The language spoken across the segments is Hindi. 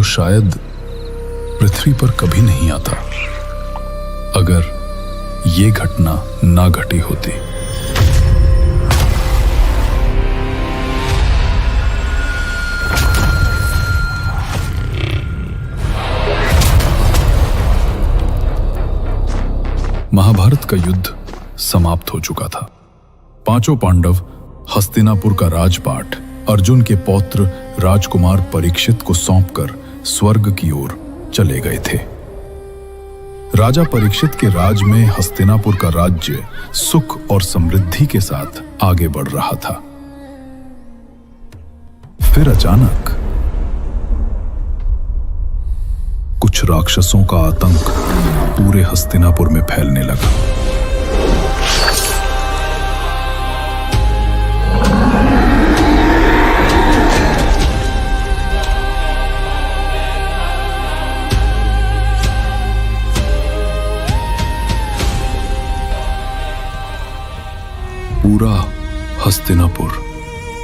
जो शायद पृथ्वी पर कभी नहीं आता अगर ये घटना ना घटी होती। महाभारत का युद्ध समाप्त हो चुका था। पांचों पांडव हस्तिनापुर का राजपाट अर्जुन के पौत्र राजकुमार परीक्षित को सौंपकर स्वर्ग की ओर चले गए थे। राजा परीक्षित के राज में हस्तिनापुर का राज्य सुख और समृद्धि के साथ आगे बढ़ रहा था। फिर अचानक कुछ राक्षसों का आतंक पूरे हस्तिनापुर में फैलने लगा। पूरा हस्तिनापुर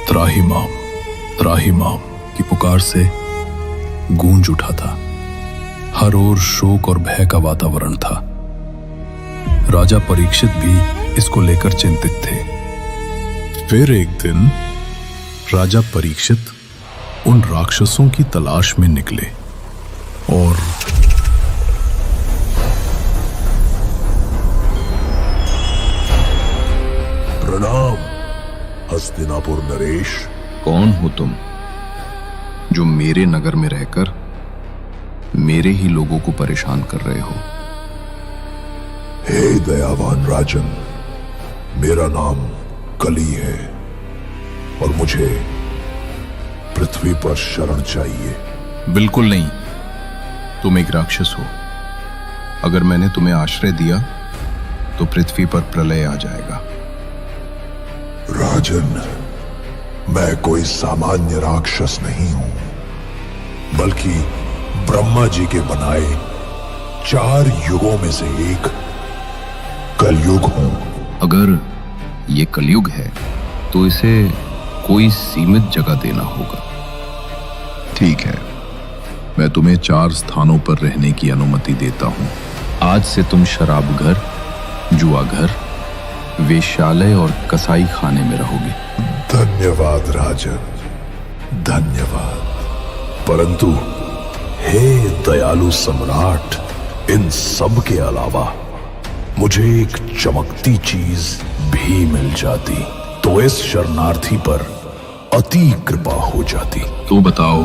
त्राहिमाम त्राहिमाम की पुकार से गूंज उठा था। हर ओर शोक और भय का वातावरण था। राजा परीक्षित भी इसको लेकर चिंतित थे। फिर एक दिन राजा परीक्षित उन राक्षसों की तलाश में निकले और प्रणाम हस्तिनापुर नरेश। कौन हो तुम जो मेरे नगर में रहकर मेरे ही लोगों को परेशान कर रहे हो? हे दयावान राजन, मेरा नाम कली है और मुझे पृथ्वी पर शरण चाहिए। बिल्कुल नहीं, तुम एक राक्षस हो। अगर मैंने तुम्हें आश्रय दिया तो पृथ्वी पर प्रलय आ जाएगा। राजन, मैं कोई सामान्य राक्षस नहीं हूं, बल्कि ब्रह्मा जी के बनाए 4 युगों में से एक कलयुग हूं। अगर ये कलयुग है तो इसे कोई सीमित जगह देना होगा। ठीक है, मैं तुम्हें 4 स्थानों पर रहने की अनुमति देता हूं। आज से तुम शराब घर, जुआ घर, वेश्यालय और कसाई खाने में रहोगे। धन्यवाद राजन, धन्यवाद। परंतु हे दयालु सम्राट, इन सब के अलावा मुझे एक चमकती चीज भी मिल जाती तो इस शरणार्थी पर अति कृपा हो जाती। तो बताओ,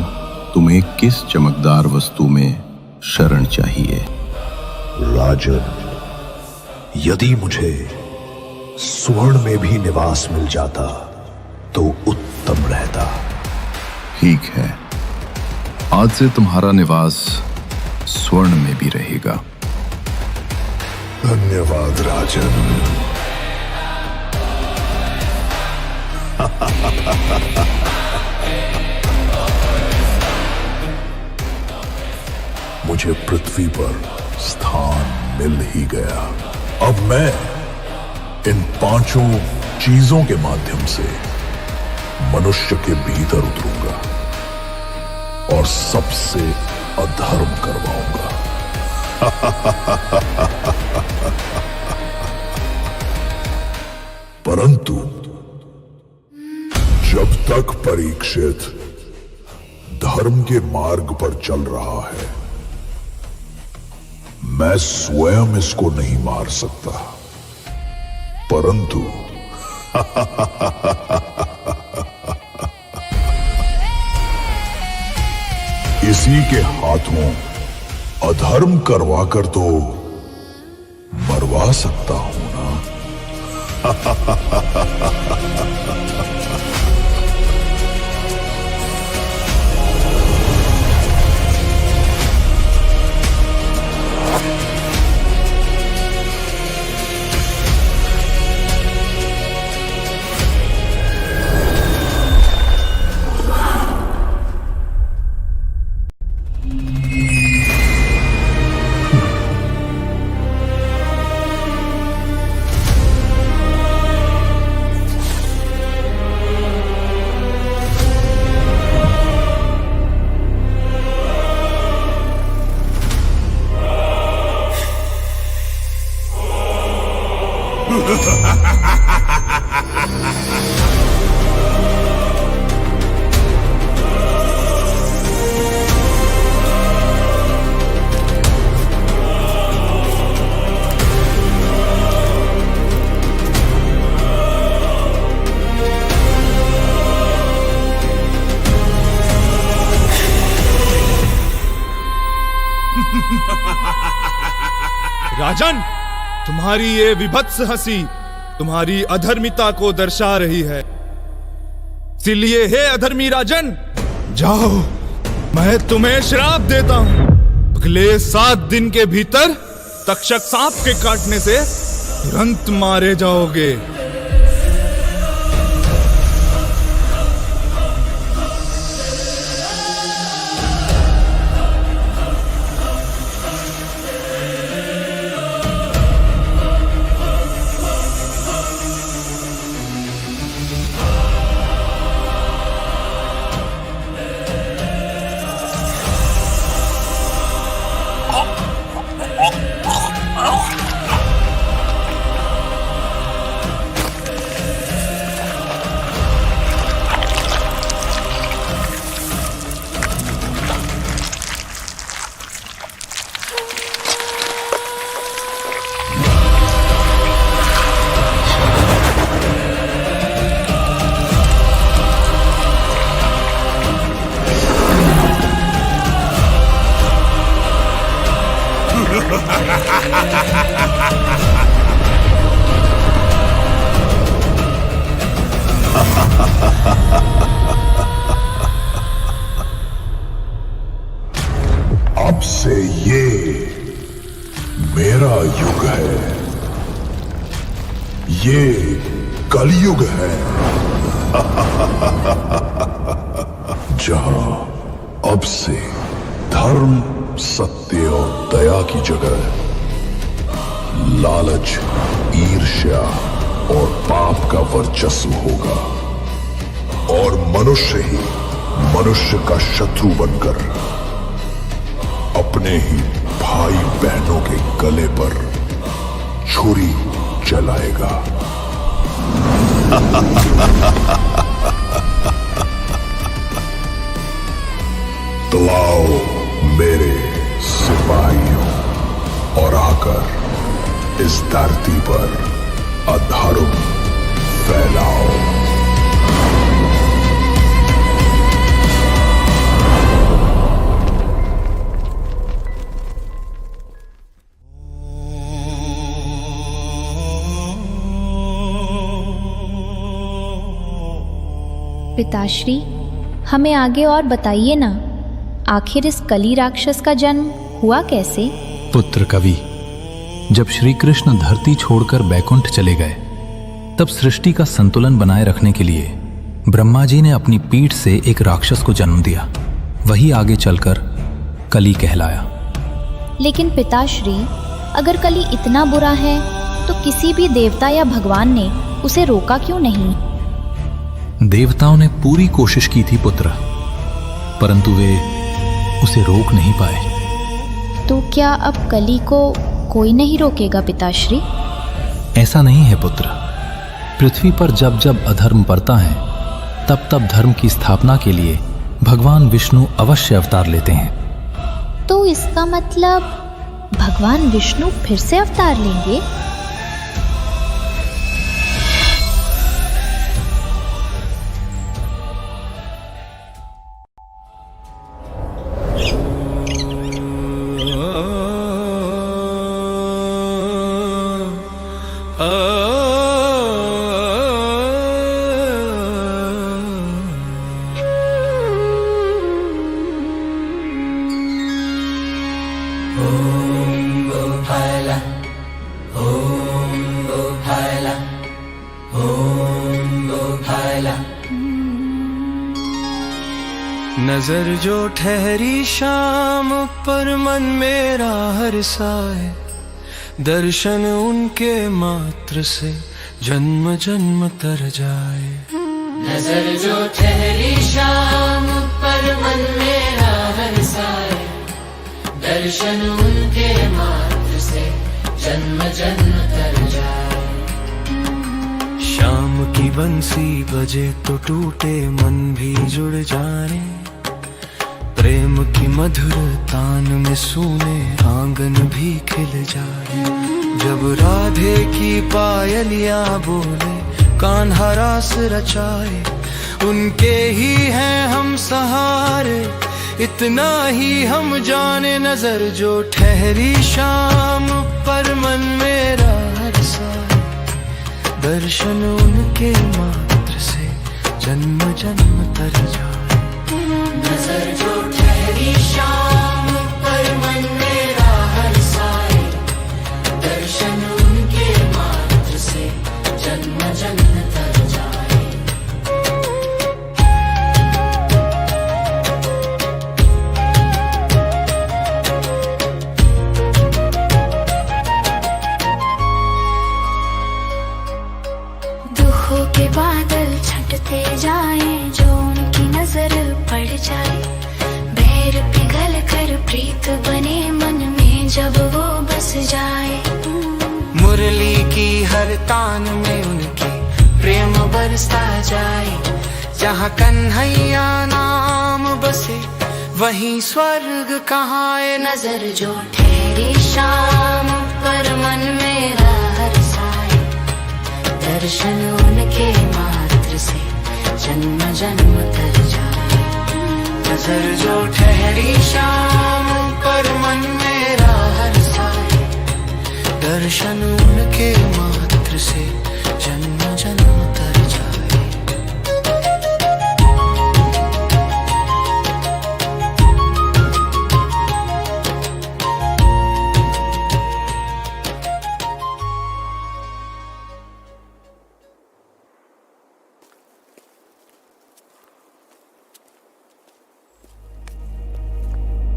तुम्हें किस चमकदार वस्तु में शरण चाहिए? राजन, यदि मुझे स्वर्ण में भी निवास मिल जाता तो उत्तम रहता। ठीक है, आज से तुम्हारा निवास स्वर्ण में भी रहेगा। धन्यवाद राजन। मुझे पृथ्वी पर स्थान मिल ही गया। अब मैं इन 5 चीजों के माध्यम से मनुष्य के भीतर उतरूंगा और सबसे अधर्म करवाऊंगा। परंतु जब तक परीक्षित धर्म के मार्ग पर चल रहा है, मैं स्वयं इसको नहीं मार सकता। परंतु इसी के हाथों अधर्म करवाकर तो मरवा सकता हूं ना। राजन, तुम्हारी ये विभत्स हंसी तुम्हारी अधर्मिता को दर्शा रही है। इसीलिए हे अधर्मी राजन, जाओ, मैं तुम्हें श्राप देता हूं। अगले 7 दिन के भीतर तक्षक सांप के काटने से तुरंत मारे जाओगे। अब से ये मेरा युग है, ये कलयुग है। जहां अब से धर्म, सत्य और दया की जगह लालच, ईर्ष्या और पाप का वर्चस्व होगा, और मनुष्य ही मनुष्य का शत्रु बनकर अपने ही भाई बहनों के गले पर छुरी चलाएगा। तो आओ मेरे सिपाहियों, और आकर इस धरती पर अधर्म फैलाओ। पिताश्री, हमें आगे और बताइए ना, आखिर इस कली राक्षस का जन्म हुआ कैसे? पुत्र कवि, जब श्री कृष्ण धरती छोड़कर बैकुंठ चले गए, तब सृष्टि का संतुलन बनाए रखने के लिए ब्रह्मा जी ने अपनी पीठ से एक राक्षस को जन्म दिया। वही आगे चलकर कली कहलाया। लेकिन पिताश्री, अगर कली इतना बुरा है तो किसी भी देवता या भगवान ने उसे रोका क्यों नहीं? देवताओं ने पूरी कोशिश की थी पुत्र, परंतु वे उसे रोक नहीं पाए। तो क्या अब कली को कोई नहीं रोकेगा पिताश्री? ऐसा नहीं है पुत्र। पृथ्वी पर जब जब अधर्म बढ़ता है, तब तब धर्म की स्थापना के लिए भगवान विष्णु अवश्य अवतार लेते हैं। तो इसका मतलब भगवान विष्णु फिर से अवतार लेंगे? नजर जो ठहरी शाम पर मन मेरा हर्षाए, दर्शन उनके मात्र से जन्म जन्म तर जाए। नजर जो ठहरी शाम पर मन मेरा हर्षाए, दर्शन उनके मात्र से जन्म जन्म तर जाए। शाम की बंसी बजे तो टूटे मन भी जुड़ जाए, प्रेम की मधुर तान में सूने आंगन भी खिल जाए। जब राधे की पायलियां बोले, कान्हा रास रचाए, उनके ही हैं हम सहारे, इतना ही हम जाने, नजर जो ठहरी शाम पर मन मेरा हर साए, दर्शन उनके मात्र से जन्म जन्म तर जाए। नजर जो ठहरी शाम पर मन मेरा हर साए, दर्शन उनके मात्र से जन्म जन्म तर जाए। दुखों के बादल छटते जाए, जो उनकी नजर पड़ जाए, बैर पिघल कर प्रीत बने मन में जब वो बस जाए। मुरली की हर तान में उनकी प्रेम बरसता जाए, जहाँ कन्हैया नाम बसे वहीं स्वर्ग कहाँ है। नजर जो ठहरी शाम पर मन मेरा हर साए, दर्शन उनके मात्र से जन्म जन्म तर जाए। नजर जो ठहरी शाम पर मन मेरा हर साए, दर्शन उनके मात्र से जन्म जन्म तर जाए।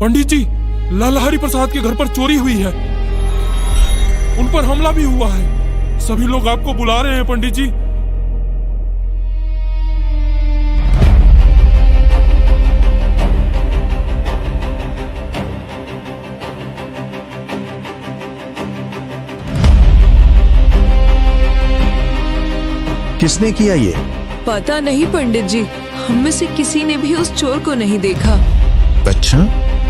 पंडित जी, लाला हरि प्रसाद के घर पर चोरी हुई है। उन पर हमला भी हुआ है। सभी लोग आपको बुला रहे हैं पंडित जी। किसने किया ये? पता नहीं पंडित जी, हम में से किसी ने भी उस चोर को नहीं देखा। अच्छा,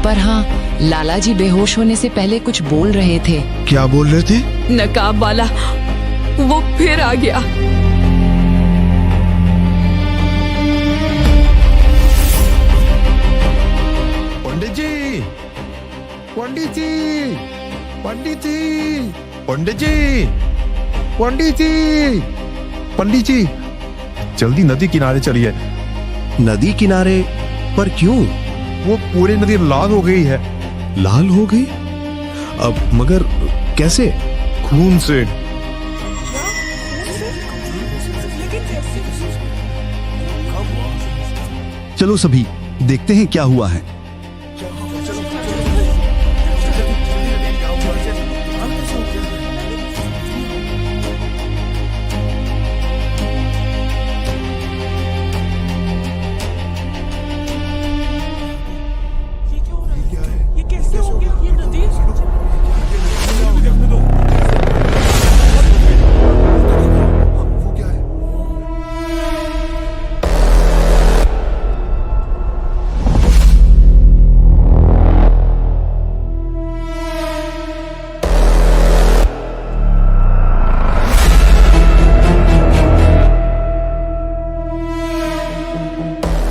पर हाँ, लाला जी बेहोश होने से पहले कुछ बोल रहे थे। क्या बोल रहे थे? नकाब वाला वो फिर आ गया। पंडित जी, पंडित जी, पंडित जी, पंडित जी, पंडित जी, पंडित जी, जल्दी नदी किनारे चलिए। नदी किनारे? पर क्यों? वो पूरी नदी लाल हो गई है। लाल हो गई? अब मगर कैसे? खून से। चलो सभी देखते हैं क्या हुआ है।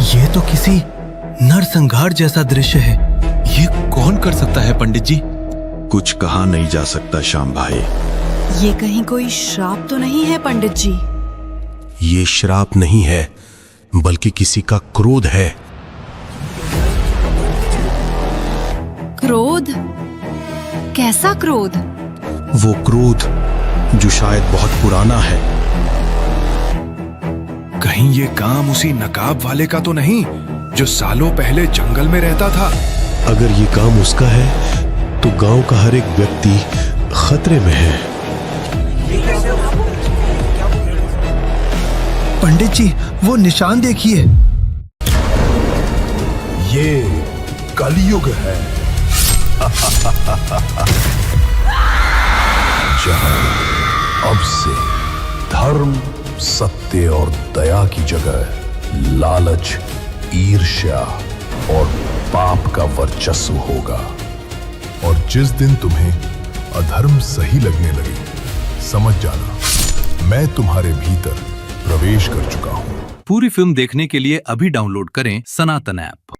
ये तो किसी नरसंहार जैसा दृश्य है। ये कौन कर सकता है पंडित जी? कुछ कहा नहीं जा सकता श्याम भाई। ये कहीं कोई श्राप तो नहीं है पंडित जी? ये श्राप नहीं है, बल्कि किसी का क्रोध है। क्रोध? कैसा क्रोध? वो क्रोध जो शायद बहुत पुराना है। कहीं ये काम उसी नकाब वाले का तो नहीं जो सालों पहले जंगल में रहता था? अगर ये काम उसका है तो गांव का हर एक व्यक्ति खतरे में है। पंडित जी, वो निशान देखिए। ये कलयुग है जहां अब से धर्म, सत्य और दया की जगह लालच, ईर्ष्या और पाप का वर्चस्व होगा। और जिस दिन तुम्हें अधर्म सही लगने लगे, समझ जाना मैं तुम्हारे भीतर प्रवेश कर चुका हूं। पूरी फिल्म देखने के लिए अभी डाउनलोड करें सनातन ऐप।